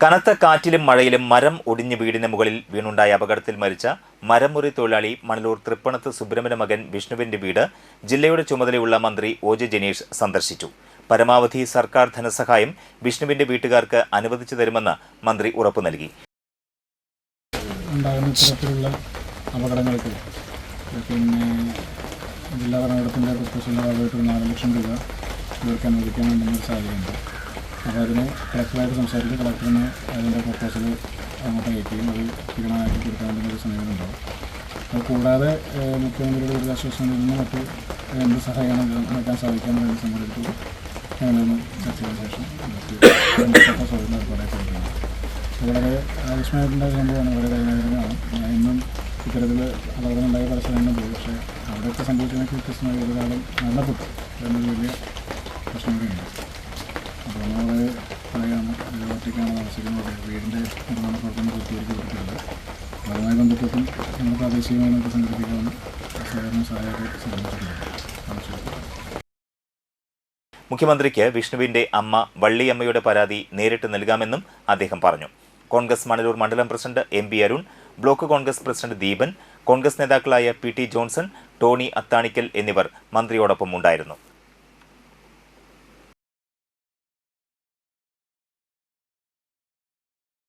കനത്ത കാറ്റിലും മഴയിലും മരം ഒടിഞ്ഞ് വീടിന് മുകളിൽ വീണുണ്ടായ അപകടത്തിൽ മരിച്ച മരമുറി തൊഴിലാളി മണലൂർ തൃപ്പണത്ത് സുബ്രഹ്മണ്യ മകൻ വിഷ്ണുവിന്റെ വീട് ജില്ലയുടെ ചുമതലയുള്ള മന്ത്രി ഒ ജെ ജനീഷ് സന്ദർശിച്ചു. പരമാവധി സർക്കാർ ധനസഹായം വിഷ്ണുവിന്റെ വീട്ടുകാർക്ക് അനുവദിച്ചു തരുമെന്ന് മന്ത്രി ഉറപ്പു നൽകി. അപകടങ്ങൾക്ക് ജില്ലാ ഭരണകൂടത്തിൻ്റെ പ്രൊപ്പോസലിൻ്റെ ഭാഗമായിട്ട് 4 ലക്ഷം രൂപ ഇവർക്ക് അനുവദിക്കാൻ വേണ്ടുന്ന സാധ്യതയുണ്ട്. അപ്പോൾ അതിന് കളക്ടറായിട്ട് സംസാരിച്ച് കളക്ടറിന് അതിൻ്റെ പ്രൊപ്പോസൽ അങ്ങോട്ട് അയക്കുകയും അത് സ്ഥിരമാക്കി കൊടുക്കാൻ വേണ്ടുന്ന ഒരു സമയമുണ്ടാവും. അത് കൂടാതെ മുഖ്യമന്ത്രിയുടെ ദുരിതാശ്വാസ നിധിയിൽ നിന്ന് മറ്റ് എന്ത് സഹായമാണ് നൽകാൻ സാധിക്കാമെന്ന് വേണ്ടി സംബന്ധിച്ച് ഞങ്ങളൊന്ന് ചർച്ച ചെയ്ത ശേഷം ബന്ധപ്പെട്ട സൗകര്യം ഏർപ്പാടായി കൊടുക്കുന്നത്. വളരെ ആവശ്യമായിട്ടുണ്ടായ സംഭവമാണ്, വളരെ ദൈനംദിനമാണ്. ഞാൻ ഇന്നും ഇത്തരത്തിൽ അപകടമുണ്ടായ പല സ്ഥലങ്ങളും പോയി. പക്ഷേ അവിടെയൊക്കെ സംഭവിച്ചതിനൊക്കെ വ്യത്യസ്തമായി ഒരാളും മരണപ്പെട്ടു എന്നൊരു വലിയ പ്രശ്നം കൂടിയുണ്ട്. അപ്പോൾ നമ്മൾ പറയുകയാണ്, ഒറ്റയ്ക്കാണ് താമസിക്കുന്നത്, വീടിൻ്റെ നിർമ്മാണ പ്രവർത്തനം പൂർത്തീകരിച്ച് കൊടുക്കുന്നത്. അതുമായി ബന്ധപ്പെട്ടും നമ്മൾ പ്രാദേശികമായി നമുക്ക് സംഘടിപ്പിക്കാവുന്ന സഹായമൊക്കെ സംഘടിപ്പിച്ചിട്ടുണ്ട്. മുഖ്യമന്ത്രിക്ക് വിഷ്ണുവിന്റെ അമ്മ വള്ളിയമ്മയുടെ പരാതി നേരിട്ട് നൽകാമെന്നും അദ്ദേഹം പറഞ്ഞു. കോൺഗ്രസ് മണലൂർ മണ്ഡലം president MP Arun, block Congress president Deepan, Congress നേതാക്കളായ PT ജോൺസൺ, ടോണി അത്താണിക്കൽ എന്നിവർ മന്ത്രിയോടൊപ്പം ഉണ്ടായിരുന്നു.